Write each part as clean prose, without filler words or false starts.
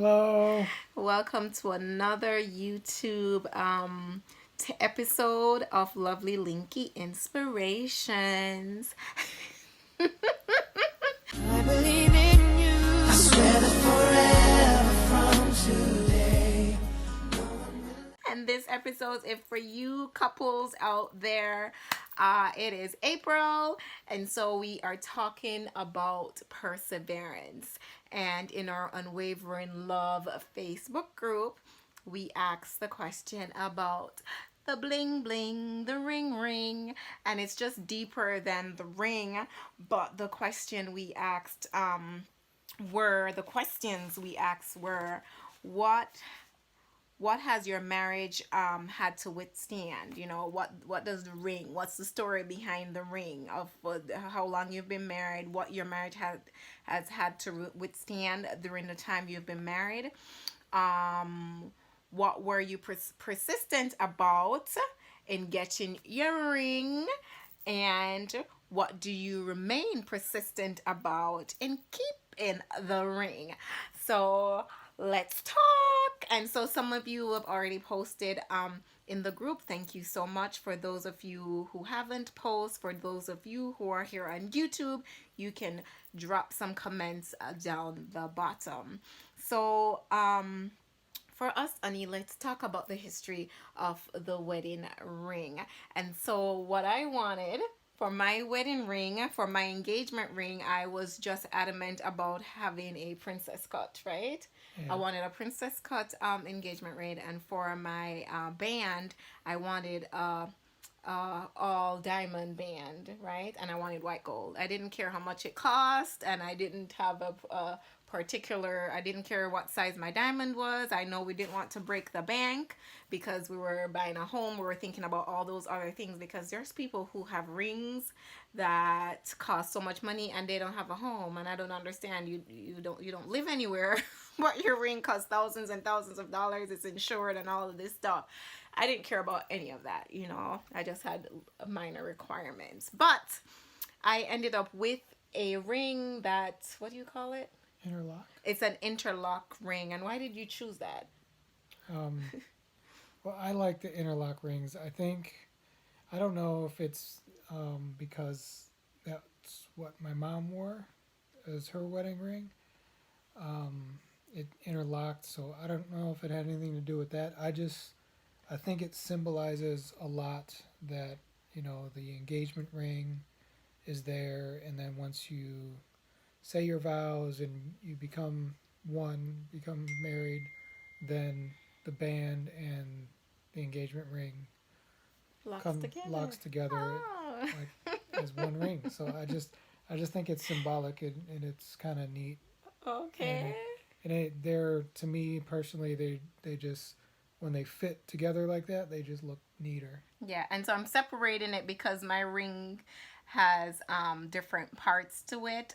Hello. Welcome to another YouTube episode of Lovely Linky Inspirations. I believe in you. I swear that forever from today. And this episode is for you couples out there. It is April, and so we are talking about perseverance. And in our Unwavering Love Facebook group, we asked the question about the bling bling, the ring ring, and it's just deeper than the ring. But the question we asked were the questions we asked were what has your marriage had to withstand? What does the ring, what's the story behind the ring of how long you've been married, what your marriage has had to withstand during the time you've been married. What were you persistent about in getting your ring, and what do you remain persistent about in keeping the ring? So let's talk. And so some of you have already posted in the group. Thank you so much. For those of you who haven't posted, for those of you who are here on YouTube, you can drop some comments down the bottom. So for us, Annie, let's talk about the history of the wedding ring. And so what I wanted for my wedding ring, for my engagement ring, I was just adamant about having a princess cut, right? I wanted a princess cut engagement ring, and for my band, I wanted a all diamond band, right? And I wanted white gold. I didn't care how much it cost, and I didn't have a particular, I didn't care what size my diamond was. I know we didn't want to break the bank because we were buying a home. We were thinking about all those other things, because there's people who have rings that cost so much money and they don't have a home, and I don't understand. You don't live anywhere but your ring costs thousands and thousands of dollars. It's insured and all of this stuff. I didn't care about any of that. I just had minor requirements. But I ended up with a ring that, what do you call it? Interlock. It's an interlock ring. And why did you choose that? Um, well, I like the interlock rings. I don't know if it's because that's what my mom wore as her wedding ring. It interlocked, so I don't know if it had anything to do with that. I think it symbolizes a lot that, the engagement ring is there, and then once you say your vows and you become married, then the band and the engagement ring locks together Oh. like as one ring. So I just think it's symbolic, and it's kind of neat. And Okay. they're, to me personally, they just, when they fit together like that, they just look neater. Yeah, and so I'm separating it because my ring has different parts to it.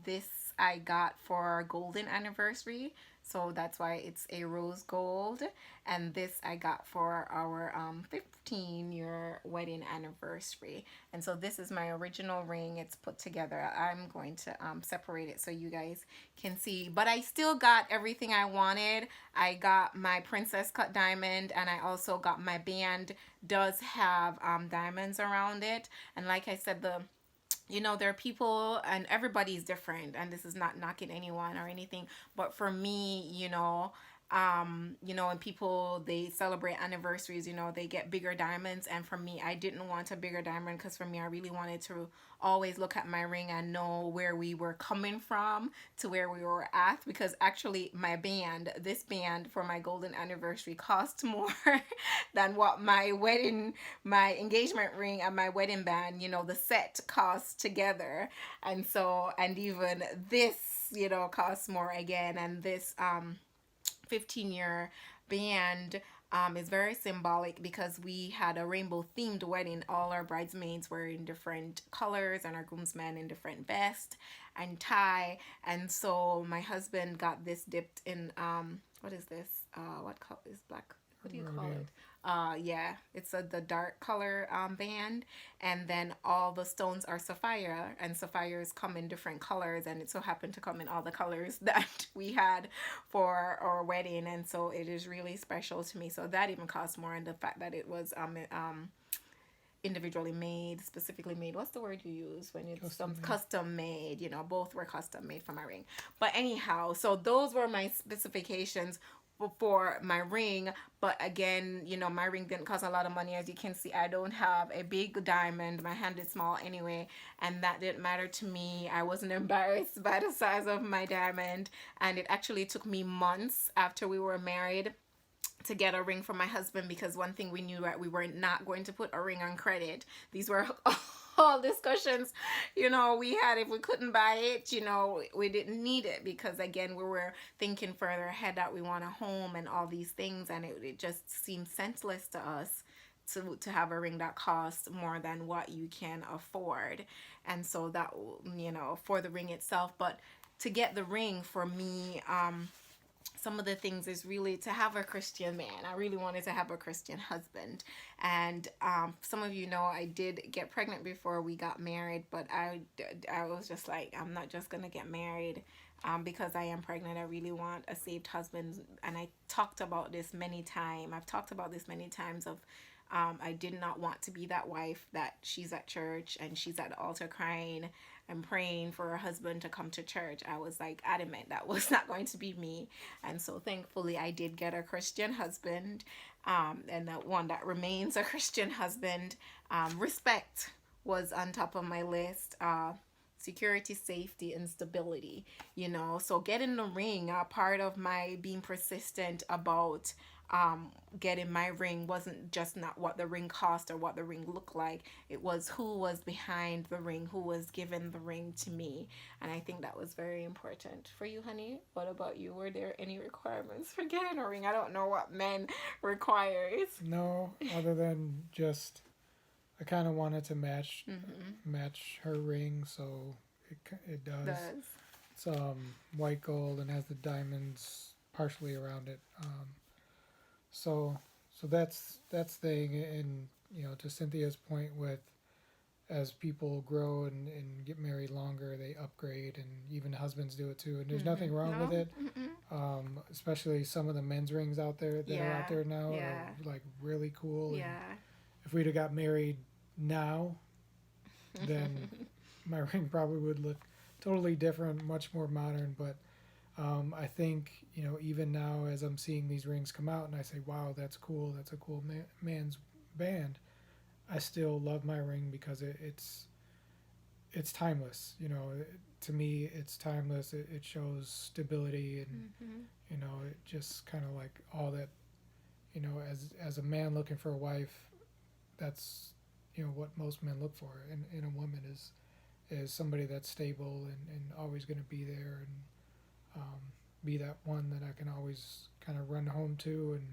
This I got for our golden anniversary, so that's why it's a rose gold. And this I got for our 15-year wedding anniversary. And so this is my original ring. It's put together. I'm going to separate it so you guys can see. But I still got everything I wanted. I got my princess cut diamond, and I also got my band does have diamonds around it. And like I said, there are people, and everybody's different, and this is not knocking anyone or anything, but for me, when people, they celebrate anniversaries, they get bigger diamonds, and for me, I didn't want a bigger diamond, because for me, I really wanted to always look at my ring and know where we were coming from to where we were at, because actually this band for my golden anniversary cost more than what my engagement ring and my wedding band, the set cost together. And so, and even this, costs more again. And this 15-year band is very symbolic, because we had a rainbow themed wedding. All our bridesmaids were in different colors, and our groomsmen in different vest and tie. And so my husband got this dipped in what is this? What color is black? what do you call Rhodium. it? Yeah, it's the dark color band, and then all the stones are sapphire, and sapphires come in different colors, and it so happened to come in all the colors that we had for our wedding, and so it is really special to me. So that even cost more, and the fact that it was individually made, specifically made. What's the word you use when it's Custom some made. custom made? You know, both were custom made for my ring. But anyhow, so those were my specifications for my ring. But again, you know, my ring didn't cost a lot of money. As you can see, I don't have a big diamond. My hand is small anyway, and that didn't matter to me. I wasn't embarrassed by the size of my diamond, and it actually took me months after we were married to get a ring for my husband, because one thing we knew that we were not going to put a ring on credit. These were all discussions, you know, we had. If we couldn't buy it, you know, we didn't need it, because again, we were thinking further ahead that we want a home and all these things, and it just seemed senseless to us to have a ring that costs more than what you can afford. And so that, you know, for the ring itself. But to get the ring for me, some of the things is really to have a Christian man. I really wanted to have a Christian husband. And some of you know I did get pregnant before we got married, but I was just like, I'm not just going to get married because I am pregnant. I really want a saved husband. And I talked about this many times. I've talked about this many times of I did not want to be that wife that she's at church and she's at the altar crying and praying for her husband to come to church. I was like adamant that was not going to be me. And so thankfully I did get a Christian husband, and that one that remains a Christian husband. Respect was on top of my list. Security, safety, and stability, you know. So getting the ring, part of my being persistent about getting my ring wasn't just not what the ring cost or what the ring looked like. It was who was behind the ring, who was giving the ring to me. And I think that was very important. For you, honey, what about you? Were there any requirements for getting a ring? I don't know what men requires. No, other than just I kind of wanted to match her ring, so it does. Does. It's white gold and has the diamonds partially around it. So that's thing, and you know, to Cynthia's point with as people grow and get married longer, they upgrade, and even husbands do it too. And there's nothing wrong with No. it. Especially some of the men's rings out there that are out there now Yeah. are like really cool. And Yeah. if we'd have got married now, then my ring probably would look totally different, much more modern. But I think, you know, even now as I'm seeing these rings come out and I say, wow, that's cool. That's a cool man's band. I still love my ring because it's timeless. You know, to me, it's timeless. It shows stability, and you know, it just kind of like all that. You know, as a man looking for a wife, that's, you know, what most men look for in a woman is somebody that's stable and always going to be there, and be that one that I can always kind of run home to and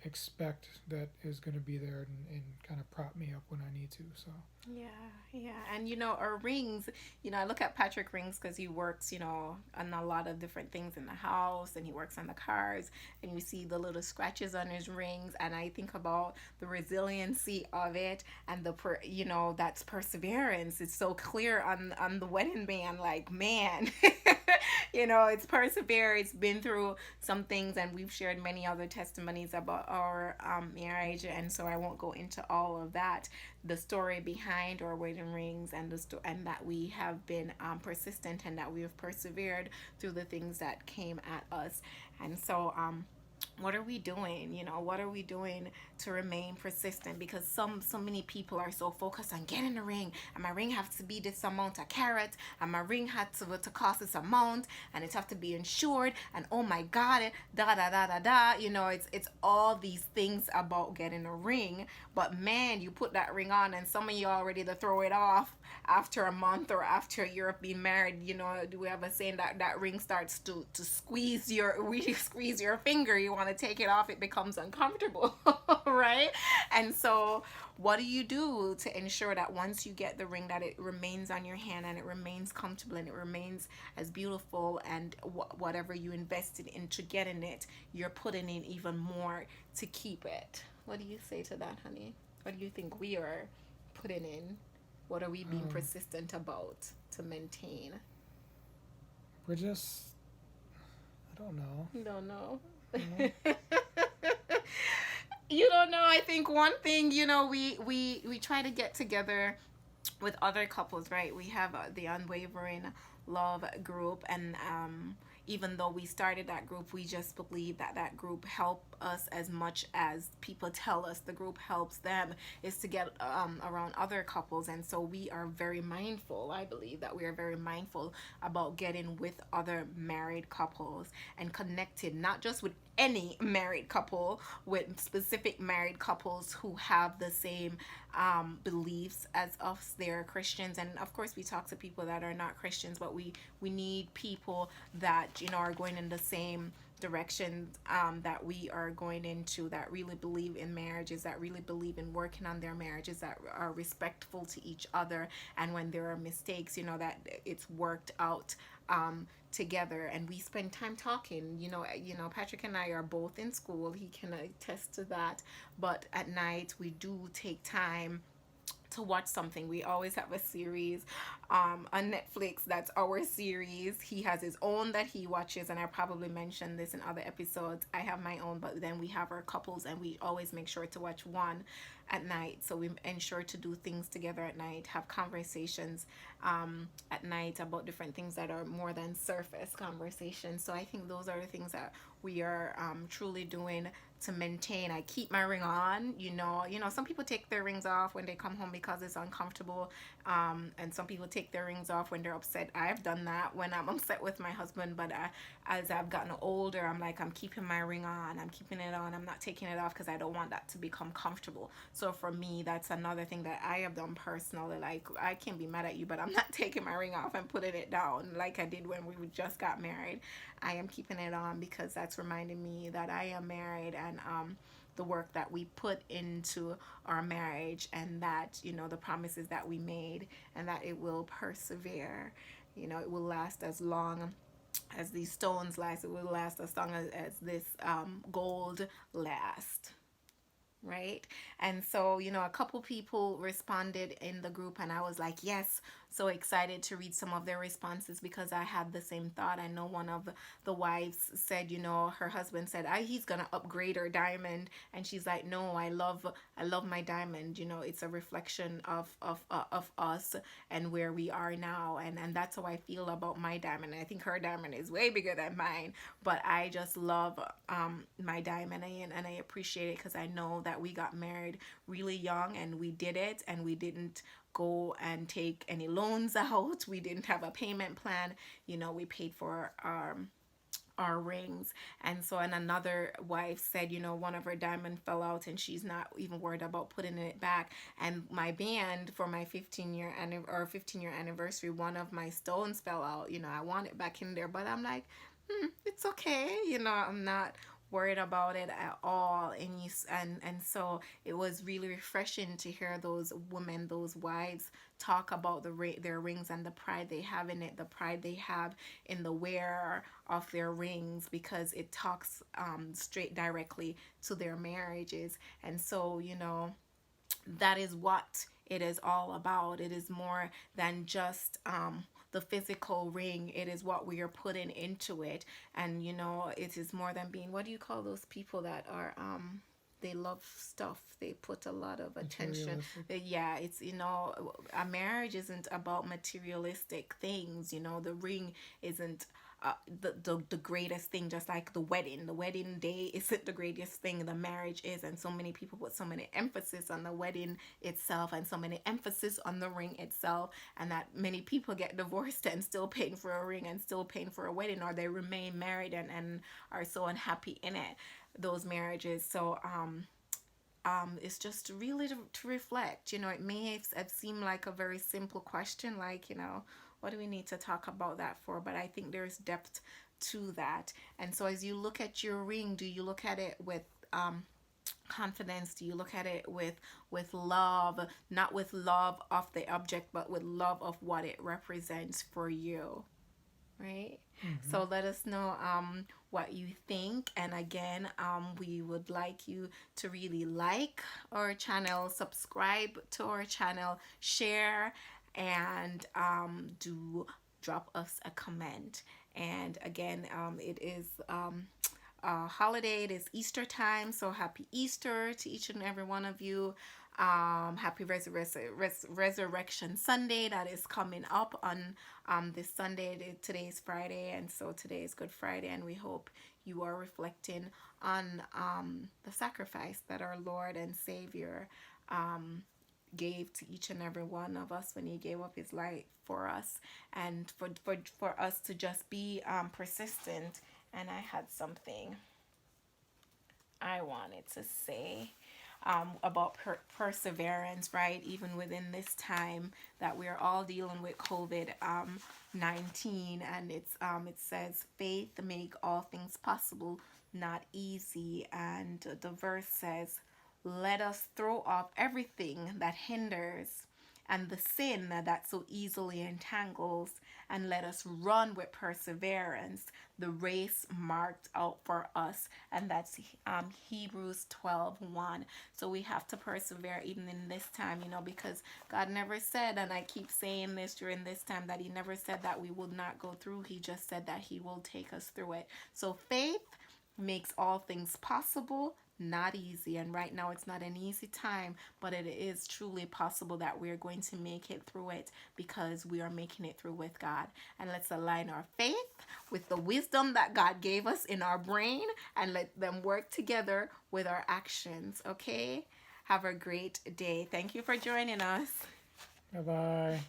expect that is going to be there and kind of prop me up when I need to. So Yeah, yeah. And you know, our rings, you know, I look at Patrick rings because he works, you know, on a lot of different things in the house, and he works on the cars, and you see the little scratches on his rings, and I think about the resiliency of it, and you know, that's perseverance. It's so clear on the wedding band, like, man. You know, it's persevered. It's been through some things, and we've shared many other testimonies about our marriage, and so I won't go into all of that. The story behind our wedding rings, and and that we have been persistent, and that we have persevered through the things that came at us. And so what are we doing? You know, what are we doing to remain persistent? Because so many people are so focused on getting a ring, and my ring has to be this amount of carats, and my ring had to cost this amount, and it have to be insured, and oh my god, it da da da da da. You know, it's all these things about getting a ring. But man, you put that ring on, and some of you are ready to throw it off after a month or after a year of being married. You know, do we have a saying that ring starts to squeeze your finger? You want want to take it off, it becomes uncomfortable, right? And so what do you do to ensure that once you get the ring, that it remains on your hand and it remains comfortable and it remains as beautiful, and whatever you invested into getting it, you're putting in even more to keep it. What do you say to that, honey? What do you think we are putting in? What are we being Um, persistent about to maintain? we're just, I don't know. Don't know. I don't know. You don't know. I think one thing, we try to get together with other couples, right? We have the Unwavering Love group, and even though we started that group, we just believe that that group help us as much as people tell us the group helps them, is to get around other couples. And so we are very mindful, I believe that we are very mindful about getting with other married couples and connected, not just with any married couple, with specific married couples who have the same beliefs as us. They're Christians, and of course we talk to people that are not Christians, but we need people that are going in the same direction that we are going into, that really believe in marriages, that really believe in working on their marriages, that are respectful to each other, and when there are mistakes, that it's worked out together. And we spend time talking. Patrick and I are both in school, he can attest to that, but at night we do take time to watch something. We always have a series on Netflix that's our series. He has his own that he watches, and I probably mentioned this in other episodes. I have my own, but then we have our couples, and we always make sure to watch one at night. So we ensure to do things together at night, have conversations at night about different things that are more than surface conversations. So I think those are the things that we are truly doing to maintain. I keep my ring on. Some people take their rings off when they come home because it's uncomfortable, and some people take their rings off when they're upset. I've done that when I'm upset with my husband, but as I've gotten older, I'm keeping my ring on. I'm keeping it on. I'm not taking it off because I don't want that to become comfortable. So for me, that's another thing that I have done personally. Like, I can't be mad at you, but I'm not taking my ring off and putting it down like I did when we just got married. I am keeping it on because that's reminding me that I am married, and the work that we put into our marriage, and that the promises that we made, and that it will persevere. It will last as long as these stones last. It will last as long as this gold lasts, right? And so, a couple people responded in the group, and I was like, yes, so excited to read some of their responses, because I had the same thought. I know one of the wives said, her husband said, he's gonna upgrade her diamond, and she's like, no, I love my diamond. It's a reflection of us and where we are now, and that's how I feel about my diamond. I think her diamond is way bigger than mine, but I just love my diamond, and I appreciate it, because I know that we got married really young, and we did it, and we didn't go and take any loans out. We didn't have a payment plan. We paid for our rings. And so, and another wife said, one of her diamond fell out, and she's not even worried about putting it back. And my band, for my 15-year anniversary, one of my stones fell out. I want it back in there, but I'm like, it's okay. I'm not worried about it at all. And so it was really refreshing to hear those women, those wives, talk about their rings and the pride they have in it, the pride they have in the wearer of their rings, because it talks straight directly to their marriages. And so, that is what it is all about. It is more than just the physical ring. It is what we are putting into it. And it is more than being, what do you call those people that are they love stuff, they put a lot of attention. Yeah, it's a marriage isn't about materialistic things. The ring isn't the greatest thing, just like the wedding day isn't the greatest thing, the marriage is. And so many people put so many emphasis on the wedding itself, and so many emphasis on the ring itself, and that many people get divorced and still paying for a ring and still paying for a wedding, or they remain married and are so unhappy in it, those marriages. So it's just really to reflect. It may have seemed like a very simple question, like, what do we need to talk about that for? But I think there's depth to that. And so as you look at your ring, do you look at it with confidence? Do you look at it with love, not with love of the object, but with love of what it represents for you, right? Mm-hmm. So let us know what you think. And again, we would like you to really like our channel, subscribe to our channel, share, and do drop us a comment. And again, it is holiday. It is Easter time, so happy Easter to each and every one of you. Happy Resurrection Sunday that is coming up on this Sunday. Today is Friday, and so today is Good Friday, and we hope you are reflecting on the sacrifice that our Lord and Savior gave to each and every one of us when he gave up his life for us, and for us to just be persistent. And I had something I wanted to say about perseverance, right? Even within this time that we're all dealing with COVID-19, and it says faith make all things possible, not easy. And the verse says, let us throw off everything that hinders and the sin that so easily entangles, and let us run with perseverance the race marked out for us. And that's Hebrews 12:1. So we have to persevere even in this time, because God never said, and I keep saying this during this time, that he never said that we will not go through. He just said that he will take us through it. So faith makes all things possible, not easy. And right now it's not an easy time, but it is truly possible that we're going to make it through it, because we are making it through with God. And let's align our faith with the wisdom that God gave us in our brain, and let them work together with our actions. Okay, have a great day. Thank you for joining us. Bye bye.